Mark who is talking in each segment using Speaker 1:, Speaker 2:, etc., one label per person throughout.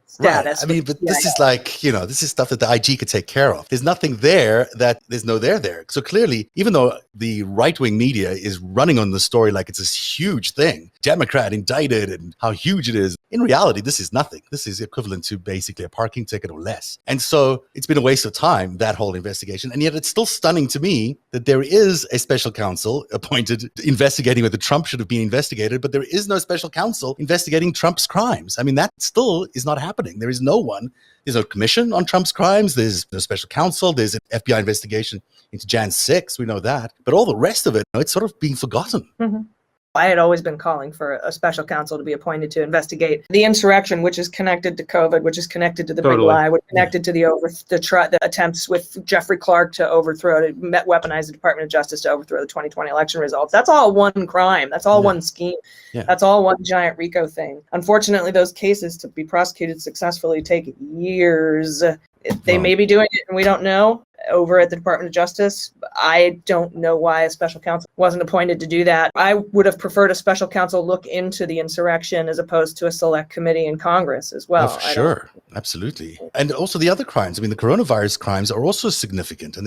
Speaker 1: status.
Speaker 2: Right. I mean, but this is like, this is stuff that the IG could take care of. There's nothing there that there's no there. So clearly, even though the right-wing media is running on the story like it's this huge thing, Democrat indicted and how huge it is, in reality, this is nothing. This is equivalent to basically a parking ticket or less. And so it's been a waste of time, that whole investigation. And yet it's still stunning to me that there is a special counsel appointed investigating whether Trump should have been investigated, but there is no special counsel investigating Trump's crimes. I mean, that still is not happening. There is no one. There's no commission on Trump's crimes. There's no special counsel. There's an FBI investigation into Jan 6. We know that. But all the rest of it, it's sort of being forgotten.
Speaker 1: Mm-hmm. I had always been calling for a special counsel to be appointed to investigate the insurrection, which is connected to COVID, which is connected to the big lie, which is connected to the attempts with Jeffrey Clark to weaponize the Department of Justice to overthrow the 2020 election results. That's all one crime. That's all one scheme. Yeah. That's all one giant RICO thing. Unfortunately, those cases to be prosecuted successfully take years. They may be doing it and we don't know over at the Department of Justice. I don't know why a special counsel wasn't appointed to do that. I would have preferred a special counsel look into the insurrection as opposed to a select committee in Congress as well.
Speaker 2: Oh, sure. Absolutely. And also the other crimes. I mean, the coronavirus crimes are also significant, and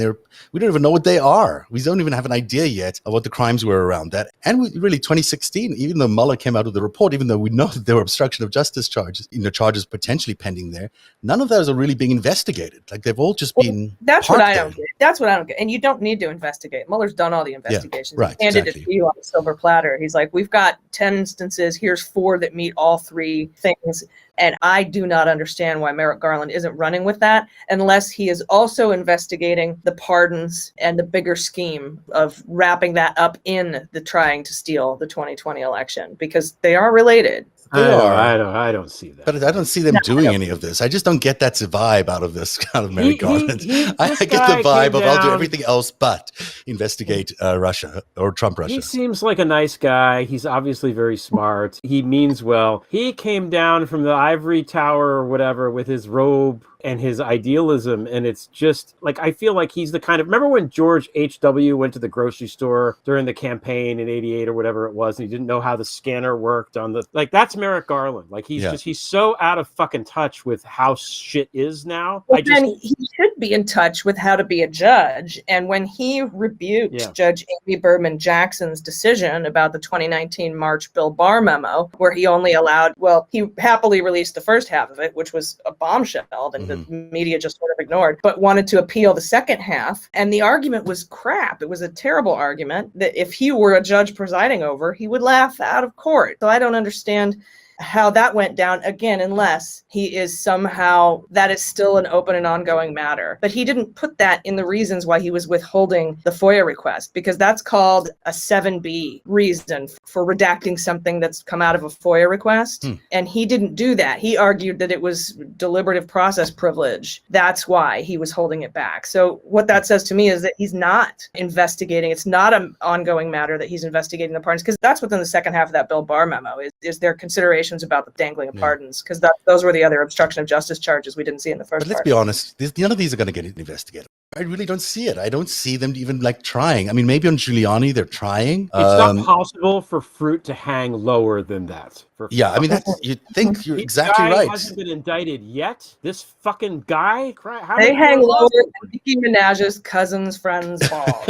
Speaker 2: we don't even know what they are. We don't even have an idea yet of what the crimes were around that. And really 2016, even though Mueller came out with the report, even though we know that there were obstruction of justice charges, charges potentially pending there, none of those are really being investigated. Like they've all just been
Speaker 1: That's what I don't get. That's what I don't get. And you don't need to investigate. Mueller's done all the investigations.
Speaker 2: Yeah, right,
Speaker 1: he handed it to you on a silver platter. He's like, we've got 10 instances. Here's 4 that meet all 3 things. And I do not understand why Merrick Garland isn't running with that unless he is also investigating the pardons and the bigger scheme of wrapping that up in the trying to steal the 2020 election, because they are related.
Speaker 3: I don't see that.
Speaker 2: But I don't see them doing any of this. I just don't get that vibe out of this kind of Merrick Garland. I get the vibe of I'll do everything else but investigate Russia or Trump Russia.
Speaker 3: He seems like a nice guy. He's obviously very smart. He means well. He came down from the ivory tower or whatever with his robe and his idealism, and it's just like, I feel like he's the kind of, remember when George H.W. went to the grocery store during the campaign in 88 or whatever it was, and he didn't know how the scanner worked on the, like, that's Merrick Garland. Like, he's so out of fucking touch with how shit is now.
Speaker 1: Well, then he should be in touch with how to be a judge. And when he rebuked Judge Amy Berman Jackson's decision about the 2019 March Bill Barr memo, where he only allowed, he happily released the first half of it, which was a bombshell, and the media just sort of ignored, but wanted to appeal the second half. And the argument was crap. It was a terrible argument that if he were a judge presiding over, he would laugh out of court. So I don't understand how that went down, again, unless he is somehow, that is still an open and ongoing matter. But he didn't put that in the reasons why he was withholding the FOIA request, because that's called a 7B reason for redacting something that's come out of a FOIA request. And he didn't do that. He argued that it was deliberative process privilege. That's why he was holding it back. So what that says to me is that he's not investigating. It's not an ongoing matter that he's investigating the pardons, because that's within the second half of that Bill Barr memo, is there consideration about the dangling of pardons, because those were the other obstruction of justice charges we didn't see in the first.
Speaker 2: But let's be honest, none of these are going to get investigated. I really don't see it. I don't see them even trying. I mean, maybe on Giuliani they're trying.
Speaker 3: It's not possible for fruit to hang lower than that.
Speaker 2: I mean, you think you're exactly right.
Speaker 3: He hasn't been indicted yet. This fucking guy.
Speaker 1: They hang lower than Nicki Minaj's cousin's friend's balls.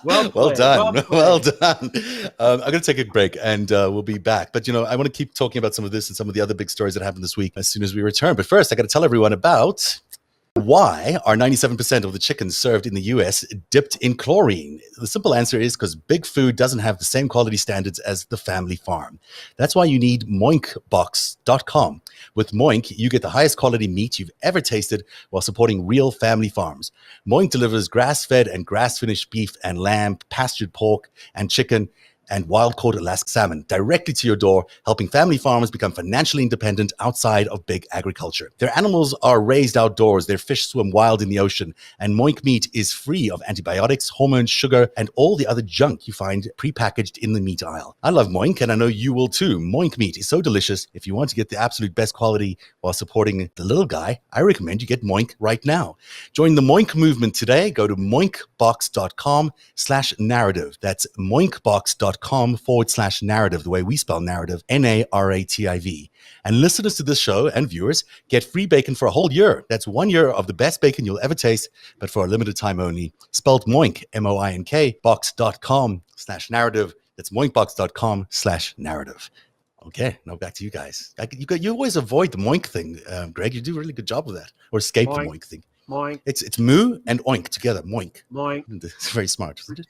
Speaker 2: Well done. I'm going to take a break and we'll be back. But, I want to keep talking about some of this and some of the other big stories that happened this week as soon as we return. But first, I got to tell everyone about why are 97% of the chickens served in the US dipped in chlorine? The simple answer is because big food doesn't have the same quality standards as the family farm. That's why you need moinkbox.com. With Moink, you get the highest quality meat you've ever tasted while supporting real family farms. Moink delivers grass-fed and grass-finished beef and lamb, pastured pork and chicken, and wild-caught Alaska salmon directly to your door, helping family farmers become financially independent outside of big agriculture. Their animals are raised outdoors, their fish swim wild in the ocean, and Moink meat is free of antibiotics, hormones, sugar, and all the other junk you find prepackaged in the meat aisle. I love Moink, and I know you will too. Moink meat is so delicious. If you want to get the absolute best quality while supporting the little guy, I recommend you get Moink right now. Join the Moink movement today. Go to moinkbox.com/narrative. That's moinkbox.com/narrative moinkbox.com/narrative, the way we spell narrative, NARATIV. And listeners to this show and viewers get free bacon for a whole year. That's 1 year of the best bacon you'll ever taste, but for a limited time only. Spelled Moink, MOINK, box.com/narrative. That's moinkbox.com/narrative. Okay, now back to you guys. You always avoid the moink thing, Greg. You do a really good job of that, or escape the moink thing.
Speaker 3: Moink.
Speaker 2: It's moo and oink together. Moink.
Speaker 3: Moink.
Speaker 2: It's very smart, isn't it?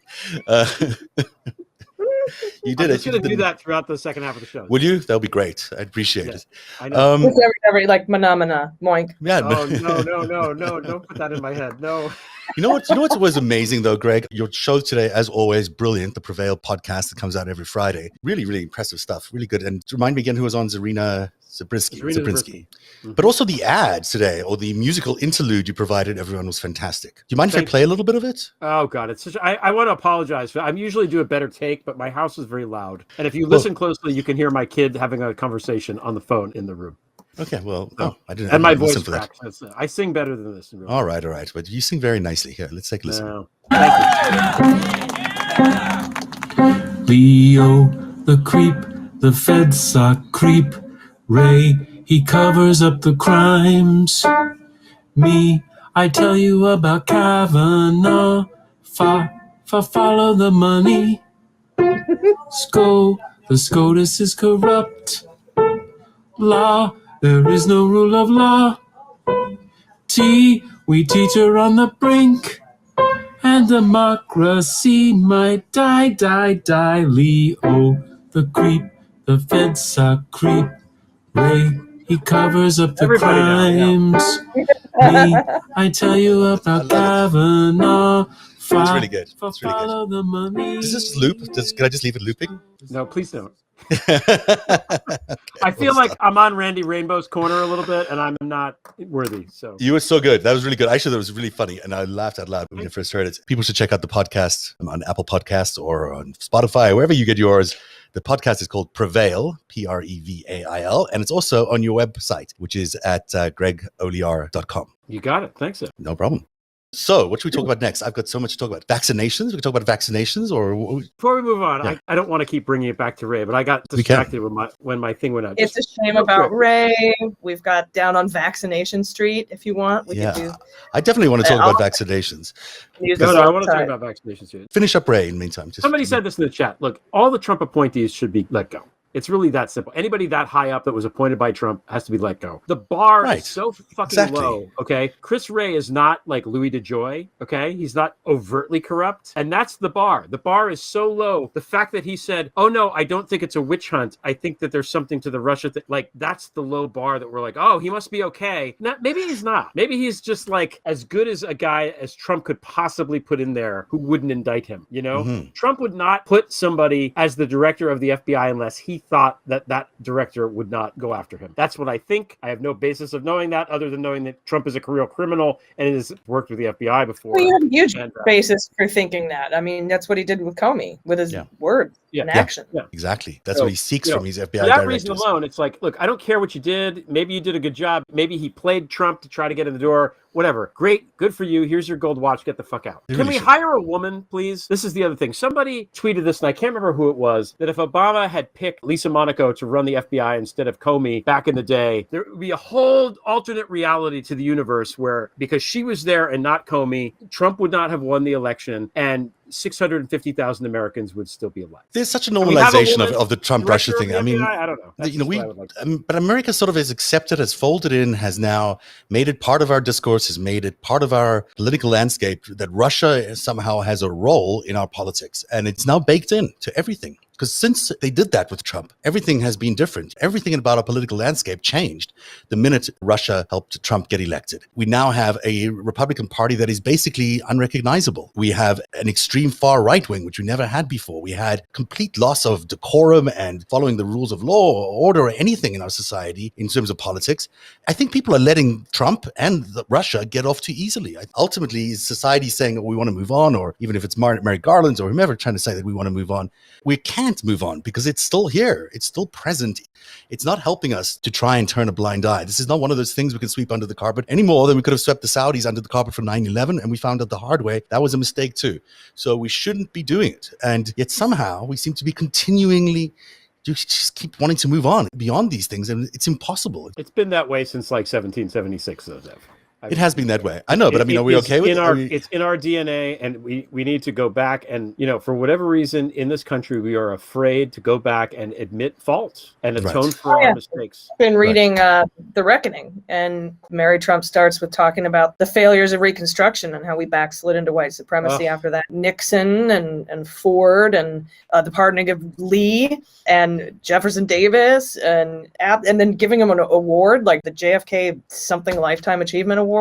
Speaker 2: You did
Speaker 3: I'm
Speaker 2: it.
Speaker 3: just going to do that throughout the second half of the show.
Speaker 2: Would you? That would be great. I'd appreciate it.
Speaker 3: I know.
Speaker 1: Every like manamana, moink.
Speaker 2: Yeah.
Speaker 3: Oh, no! Don't put that in my head. No.
Speaker 2: You know what's always amazing though, Greg? Your show today, as always, brilliant. The Prevail podcast that comes out every Friday. Really, really impressive stuff. Really good. And remind me again who was on Zarina Zabriskie.
Speaker 3: Mm-hmm.
Speaker 2: But also the ads today, or the musical interlude you provided everyone was fantastic. Do you mind if I play a little bit of it?
Speaker 3: Oh God, it's such. I want to apologize. I usually do a better take, but my house is very loud. And if you listen closely, you can hear my kid having a conversation on the phone in the room.
Speaker 2: Okay, well, I didn't.
Speaker 3: And my voice
Speaker 2: listen for that.
Speaker 3: I sing better than this. In real
Speaker 2: all right. But you sing very nicely. Here, let's take a listen.
Speaker 3: No. Thank
Speaker 4: you. Leo, the creep, the feds saw creep. Ray, he covers up the crimes. Me, I tell you about Kavanaugh. Follow the money. The SCOTUS is corrupt. Law, there is no rule of law. T, we teach her on the brink. And democracy might die. Leo, the creep, the feds are creep. Ray, he covers up the crimes. Me, I tell you about Kavanaugh.
Speaker 2: It's really good. It's really
Speaker 4: Follow the money.
Speaker 2: Does this loop? Can I just leave it looping?
Speaker 3: No, please don't. I feel like I'm on Randy Rainbow's corner a little bit, and I'm not worthy. So
Speaker 2: you were so good. That was really good. Actually, that was really funny, and I laughed out loud when I first heard it. People should check out the podcast on Apple Podcasts or on Spotify, wherever you get yours. The podcast is called Prevail, Prevail, and it's also on your website, which is at gregolear.com.
Speaker 3: You got it. Thanks, sir.
Speaker 2: No problem. So, what should we talk about next? I've got so much to talk about. Vaccinations? We can talk about vaccinations, or
Speaker 3: before we move on, I don't want to keep bringing it back to Ray, but I got distracted when my thing went out.
Speaker 1: It's a shame about Ray. We've got Down on Vaccination Street. If you want, we can do.
Speaker 2: I definitely want to talk about vaccinations.
Speaker 3: No, I want to talk about vaccinations too.
Speaker 2: Finish up Ray in the meantime.
Speaker 3: Somebody said this in the chat. Look, all the Trump appointees should be let go. It's really that simple. Anybody that high up that was appointed by Trump has to be let go. The bar is so fucking low, okay? Chris Wray is not like Louis DeJoy, okay? He's not overtly corrupt. And that's the bar. The bar is so low. The fact that he said, oh, no, I don't think it's a witch hunt. I think that there's something to the Russia thing. Like, that's the low bar that we're like, oh, he must be okay. Maybe he's not. Maybe he's just like as good as a guy as Trump could possibly put in there who wouldn't indict him, you know? Mm-hmm. Trump would not put somebody as the director of the FBI unless he thought that director would not go after him. That's what I think. I have no basis of knowing that other than knowing that Trump is a career criminal and has worked with the FBI before.
Speaker 1: Well, you have a huge basis for thinking that. I mean, that's what he did with Comey, with his word and action.
Speaker 2: Yeah, exactly. That's what he seeks from his FBI
Speaker 3: for that
Speaker 2: directors.
Speaker 3: Reason alone, it's like, look, I don't care what you did. Maybe you did a good job. Maybe he played Trump to try to get in the door. Whatever. Great. Good for you. Here's your gold watch. Get the fuck out. Can we hire a woman, please? This is the other thing. Somebody tweeted this, and I can't remember who it was, that if Obama had picked Lisa Monaco to run the FBI instead of Comey back in the day, there would be a whole alternate reality to the universe where, because she was there and not Comey, Trump would not have won the election, and 650,000 Americans would still be alive.
Speaker 2: There's such a normalization of the Trump-Russia thing. I mean,
Speaker 3: I don't know.
Speaker 2: But America sort of has accepted, has folded in, has now made it part of our discourse, has made it part of our political landscape that Russia somehow has a role in our politics. And it's now baked in to everything. Because since they did that with Trump, everything has been different. Everything about our political landscape changed the minute Russia helped Trump get elected. We now have a Republican Party that is basically unrecognizable. We have an extreme far right wing, which we never had before. We had complete loss of decorum and following the rules of law or order or anything in our society in terms of politics. I think people are letting Trump and Russia get off too easily. Ultimately, society is saying, we want to move on, or even if it's Mary Garland or whomever trying to say that we want to move on, we can't can't move on because it's still here. It's still present. It's not helping us to try and turn a blind eye. This is not one of those things we can sweep under the carpet any more than we could have swept the Saudis under the carpet for 9/11. And we found out the hard way that was a mistake too. So we shouldn't be doing it. And yet somehow we seem to be continually just keep wanting to move on beyond these things. And it's impossible.
Speaker 3: It's been that way since like 1776, though, Zev.
Speaker 2: It has been that way. I know, but I mean, are we okay with it?
Speaker 3: It's in our DNA, and we need to go back. And, for whatever reason in this country, we are afraid to go back and admit fault and atone for our mistakes.
Speaker 1: I've been reading The Reckoning, and Mary Trump starts with talking about the failures of Reconstruction and how we backslid into white supremacy after that. Nixon and Ford and the pardoning of Lee and Jefferson Davis and then giving him an award like the JFK something Lifetime Achievement Award.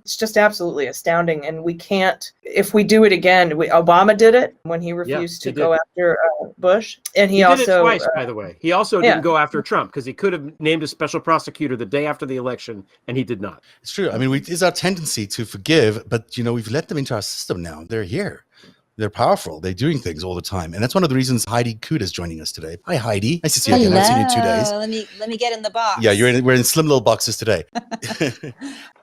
Speaker 1: It's just absolutely astounding. And we can't, if we do it again, Obama did it when he refused to go after Bush. And he also
Speaker 3: did it twice, by the way. He also didn't go after Trump because he could have named a special prosecutor the day after the election, and he did not.
Speaker 2: It's true. I mean, it's our tendency to forgive, but, we've let them into our system now. They're here. They're powerful. They're doing things all the time. And that's one of the reasons Heidi Cuda is joining us today. Hi, Heidi. Nice to see you again. I haven't seen you in 2 days.
Speaker 5: Let me get in the box.
Speaker 2: Yeah, we're in slim little boxes today.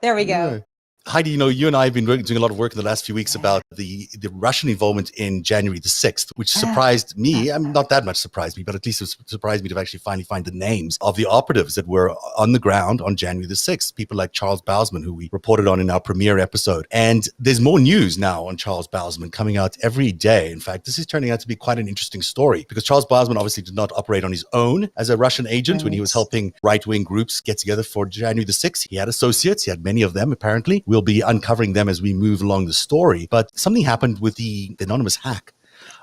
Speaker 5: There we go.
Speaker 2: Yeah. Heidi, you and I have been doing a lot of work in the last few weeks about the Russian involvement in January the 6th, which surprised me. I'm not that much surprised me, but at least it surprised me to actually finally find the names of the operatives that were on the ground on January the 6th. People like Charles Bousman, who we reported on in our premiere episode. And there's more news now on Charles Bousman coming out every day. In fact, this is turning out to be quite an interesting story because Charles Bousman obviously did not operate on his own as a Russian agent when he was helping right-wing groups get together for January the 6th. He had associates. He had many of them, apparently. We'll be uncovering them as we move along the story. But something happened with the anonymous hack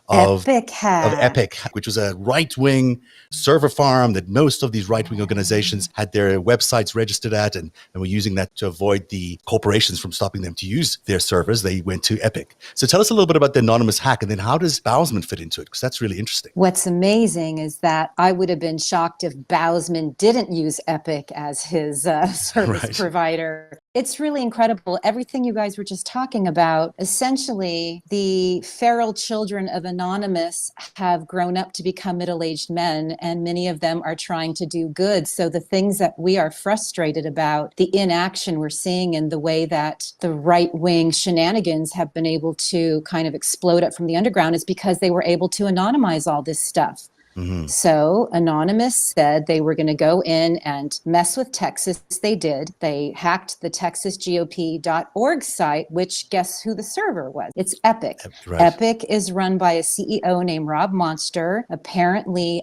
Speaker 2: of Epik, which was a right-wing server farm that most of these right-wing organizations had their websites registered at and were using that to avoid the corporations from stopping them to use their servers. They went to Epik. So tell us a little bit about the anonymous hack, and then how does Bousman fit into it? Because that's really interesting.
Speaker 5: What's amazing is that I would have been shocked if Bousman didn't use Epik as his service provider. It's really incredible. Everything you guys were just talking about, essentially, the feral children of Anonymous have grown up to become middle-aged men, and many of them are trying to do good. So the things that we are frustrated about, the inaction we're seeing in the way that the right-wing shenanigans have been able to kind of explode up from the underground is because they were able to anonymize all this stuff. Mm-hmm. So Anonymous said they were going to go in and mess with Texas. They did. They hacked the TexasGOP.org site, which guess who the server was? It's Epik. Right. Epik is run by a CEO named Rob Monster. Apparently,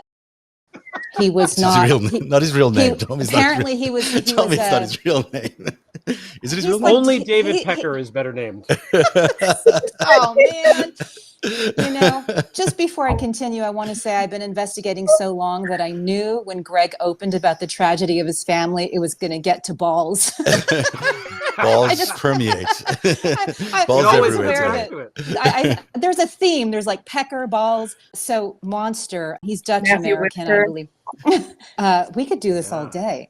Speaker 5: he was not
Speaker 2: his real name.
Speaker 5: Apparently, he was.
Speaker 2: Tell me it's not his real name. Is it his real name?
Speaker 3: Only David Pecker is better named.
Speaker 5: Oh man. Just before I continue, I want to say I've been investigating so long that I knew when Greg opened about the tragedy of his family, it was going to get to balls.
Speaker 2: Balls permeate.
Speaker 5: Balls everywhere. There's a theme. There's like Pecker, balls. So Monster, he's Dutch American, I believe. We could do this all day.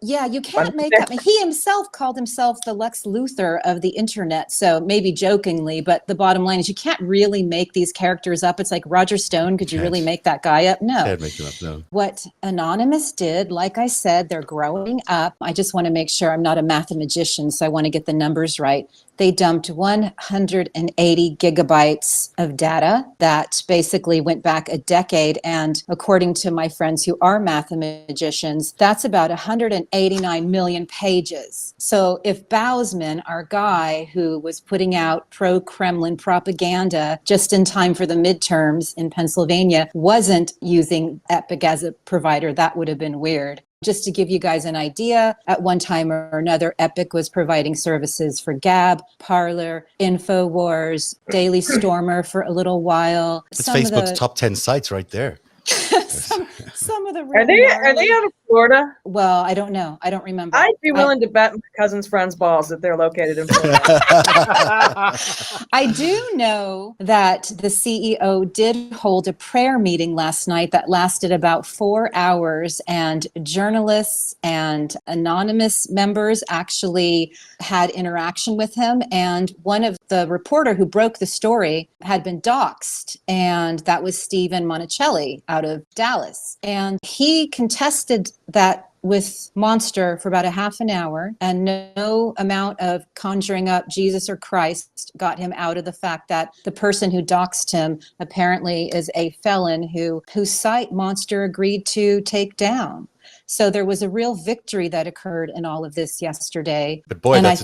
Speaker 5: Yeah, you can't make up. He himself called himself the Lex Luthor of the internet. So maybe jokingly, but the bottom line is you can't really make these characters up. It's like Roger Stone. Could you really make that guy up? No.
Speaker 2: Can't make him up, no.
Speaker 5: What Anonymous did, like I said, they're growing up. I just want to make sure I'm not a mathematician, so I want to get the numbers right. They dumped 180 gigabytes of data that basically went back a decade. And according to my friends who are mathematicians, that's about 189 million pages. So if Bousman, our guy who was putting out pro-Kremlin propaganda just in time for the midterms in Pennsylvania, wasn't using Epik as a provider, that would have been weird. Just to give you guys an idea, at one time or another, Epik was providing services for Gab, Parler, InfoWars, Daily Stormer for a little while.
Speaker 2: It's Facebook's top 10 sites right there.
Speaker 5: some of the
Speaker 1: are they out of Florida?
Speaker 5: Well, I don't know. I don't remember.
Speaker 1: I'd be willing to bet my cousin's friend's balls that they're located in Florida.
Speaker 5: I do know that the CEO did hold a prayer meeting last night that lasted about 4 hours, and journalists and anonymous members actually had interaction with him. And one of the reporter who broke the story had been doxxed, and that was Stephen Monticelli out of Dallas. And he contested that with Monster for about a half an hour, and no amount of conjuring up Jesus or Christ got him out of the fact that the person who doxed him apparently is a felon whose site Monster agreed to take down. So there was a real victory that occurred in all of this yesterday.
Speaker 2: But boy,
Speaker 5: and
Speaker 2: it's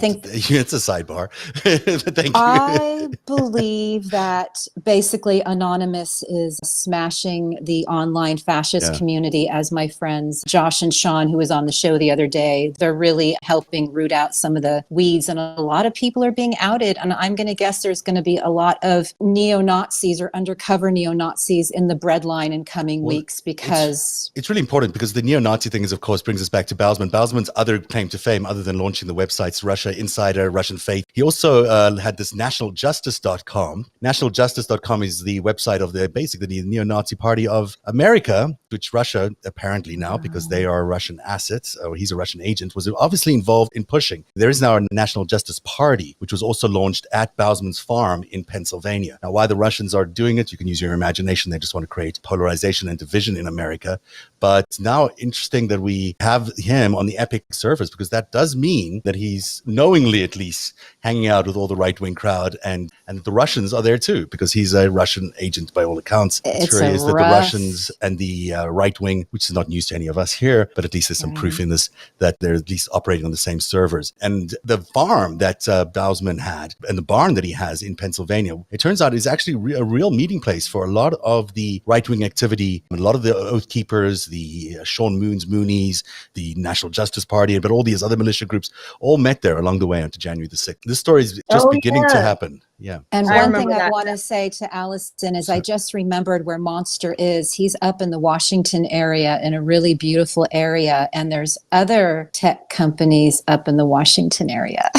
Speaker 2: a sidebar. Thank you.
Speaker 5: I believe that basically Anonymous is smashing the online fascist community, as my friends Josh and Sean, who was on the show the other day, they're really helping root out some of the weeds, and a lot of people are being outed. And I'm going to guess there's going to be a lot of neo-Nazis or undercover neo-Nazis in the breadline in coming weeks, because
Speaker 2: it's really important, because the neo-Nazi thing is, of course, brings us back to Bousman. Bousman's other claim to fame, other than launching the websites Russia Insider, Russian Faith, he also had this nationaljustice.com. Nationaljustice.com is the website of basically the neo-Nazi party of America, which Russia apparently now, because they are Russian assets, or he's a Russian agent, was obviously involved in pushing. There is now a National Justice Party, which was also launched at Bousman's farm in Pennsylvania. Now, why the Russians are doing it, you can use your imagination. They just want to create polarization and division in America. But now, interesting that we have him on the Epik servers, because that does mean that he's knowingly, at least, hanging out with all the right-wing crowd, and the Russians are there too, because he's a Russian agent by all accounts.
Speaker 5: It's
Speaker 2: sure is that the Russians and the right-wing, which is not news to any of us here, but at least there's some proof in this, that they're at least operating on the same servers. And the farm that Bousman had, and the barn that he has in Pennsylvania, it turns out is actually a real meeting place for a lot of the right-wing activity, a lot of the Oath Keepers, the Sean Moonies, the National Justice Party, but all these other militia groups all met there along the way onto January the 6th. This story is just beginning to happen. Yeah.
Speaker 5: And one thing I want to say to Allison is I just remembered where Monster is. He's up in the Washington area, in a really beautiful area. And there's other tech companies up in the Washington area.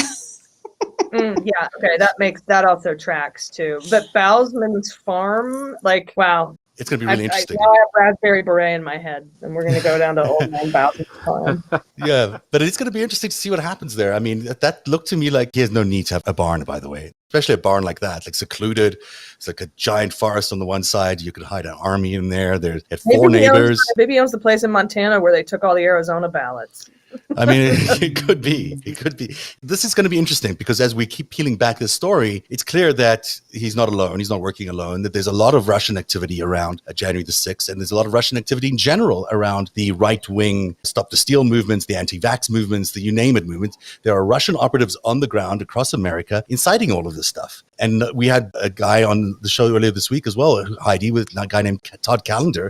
Speaker 1: Yeah. Okay. That also tracks too. But Bousman's farm, like, wow.
Speaker 2: It's going to be really interesting.
Speaker 1: I have Raspberry Beret in my head, and we're going to go down to Old Man Bousman's farm.
Speaker 2: Yeah, but it's going to be interesting to see what happens there. I mean, that looked to me like he has no need to have a barn, by the way, especially a barn like that, like secluded. It's like a giant forest on the one side. You could hide an army in there. There's four neighbors.
Speaker 1: Maybe he owns the place in Montana where they took all the Arizona ballots.
Speaker 2: I mean, it could be. It could be. This is going to be interesting, because as we keep peeling back this story, it's clear that he's not alone. He's not working alone, that there's a lot of Russian activity around January the 6th. And there's a lot of Russian activity in general around the right-wing Stop the Steal movements, the anti-vax movements, the you name it movements. There are Russian operatives on the ground across America inciting all of this stuff. And we had a guy on the show earlier this week as well, Heidi, with a guy named Todd Callender,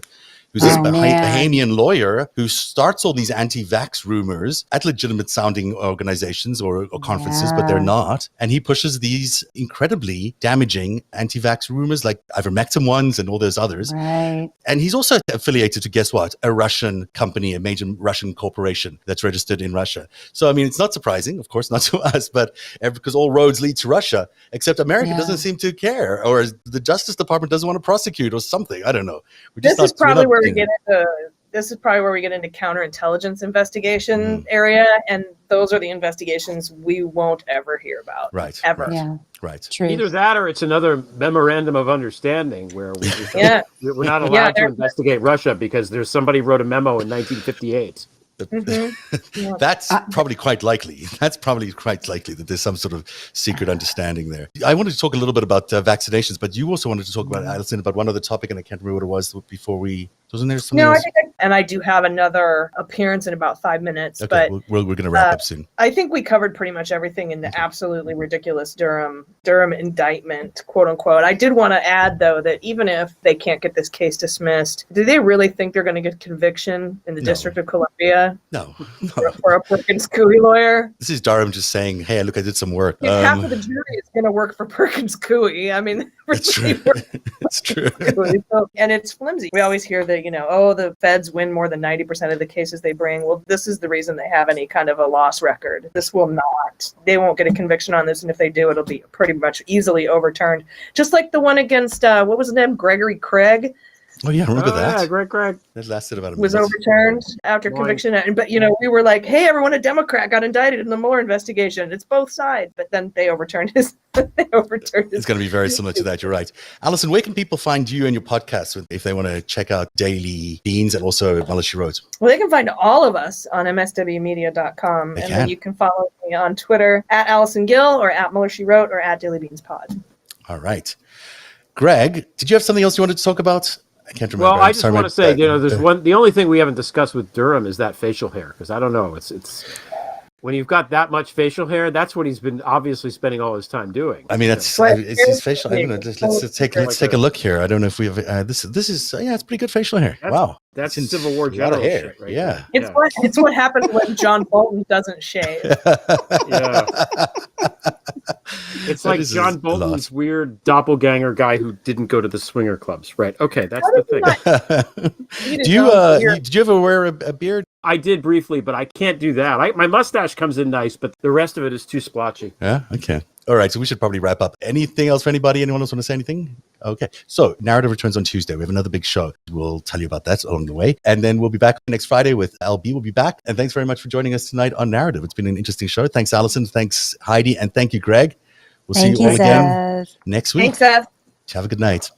Speaker 2: who's this Bahamian lawyer who starts all these anti-vax rumors at legitimate sounding organizations or conferences, but they're not. And he pushes these incredibly damaging anti-vax rumors, like ivermectin ones and all those others.
Speaker 5: Right.
Speaker 2: And he's also affiliated to, guess what, a Russian company, a major Russian corporation that's registered in Russia. So, I mean, it's not surprising, of course, not to us, but because all roads lead to Russia, except America doesn't seem to care, or the Justice Department doesn't want to prosecute or something. I don't know.
Speaker 1: This is probably where we get into counterintelligence investigation area, and those are the investigations we won't ever hear about.
Speaker 2: Right.
Speaker 1: Ever.
Speaker 5: Yeah.
Speaker 2: Right.
Speaker 5: True.
Speaker 3: Either that, or it's another memorandum of understing where we're not allowed to investigate Russia because somebody wrote a memo in 1958.
Speaker 2: That's probably quite likely. That's probably quite likely that there's some sort of secret understanding there. I wanted to talk a little bit about vaccinations, but you also wanted to talk about, Allison, about one other topic, and I can't remember what it was before we... Wasn't there something else?
Speaker 1: And I do have another appearance in about 5 minutes.
Speaker 2: Okay,
Speaker 1: but
Speaker 2: we're going to wrap up soon.
Speaker 1: I think we covered pretty much everything in the absolutely ridiculous Durham indictment, quote unquote. I did want to add, though, that even if they can't get this case dismissed, do they really think they're going to get conviction in the District of Columbia?
Speaker 2: No.
Speaker 1: For a Perkins Coie lawyer?
Speaker 2: This is Durham just saying, hey, look, I did some work.
Speaker 1: Half of the jury is going to work for Perkins Coie. I mean,
Speaker 2: it's true. It's true.
Speaker 1: So, and it's flimsy. We always hear that, the feds feds win more than 90% of the cases they bring. Well, this is the reason they have any kind of a loss record. This will not. They won't get a conviction on this, and if they do, it'll be pretty much easily overturned. Just like the one against, what was his name? Gregory Craig.
Speaker 2: Oh, yeah, remember that?
Speaker 3: Yeah, Greg.
Speaker 2: That lasted about a minute.
Speaker 1: Was overturned after conviction. But, we were like, hey, everyone, a Democrat got indicted in the Mueller investigation. It's both sides. But then they overturned his. It's
Speaker 2: going to be very similar to that. You're right. Allison, where can people find you and your podcast if they want to check out Daily Beans and also Mueller, She Wrote?
Speaker 1: Well, they can find all of us on mswmedia.com. Then you can follow me on Twitter at Allison Gill or at Mueller, She Wrote or at Daily Beans Pod.
Speaker 2: All right. Greg, did you have something else you wanted to talk about? I can't remember.
Speaker 3: Well, I just want to say, there's the only thing we haven't discussed with Durham is that facial hair, because I don't know. It's when you've got that much facial hair, that's what he's been obviously spending all his time doing.
Speaker 2: I mean, it's his facial. I don't know. Let's take a look here. I don't know if we have this is it's pretty good facial hair. Wow.
Speaker 3: That's Civil War general hair. Right?
Speaker 2: Yeah.
Speaker 1: It's what happens when John Bolton doesn't shave.
Speaker 3: Yeah. It's like John Bolton's weird doppelganger guy who didn't go to the swinger clubs. Right. Okay, that's the
Speaker 2: thing. Did you ever wear a beard?
Speaker 3: I did briefly, but I can't do that. My mustache comes in nice, but the rest of it is too splotchy.
Speaker 2: Yeah. Okay. All right. So we should probably wrap up. Anything else for anybody? Anyone else want to say anything? Okay. So Narrative returns on Tuesday. We have another big show. We'll tell you about that along the way. And then we'll be back next Friday with LB. We'll be back. And thanks very much for joining us tonight on Narrative. It's been an interesting show. Thanks, Allison. Thanks, Heidi. And thank you, Greg. We'll see you all again next week.
Speaker 1: Thanks, Seth.
Speaker 2: Have a good night.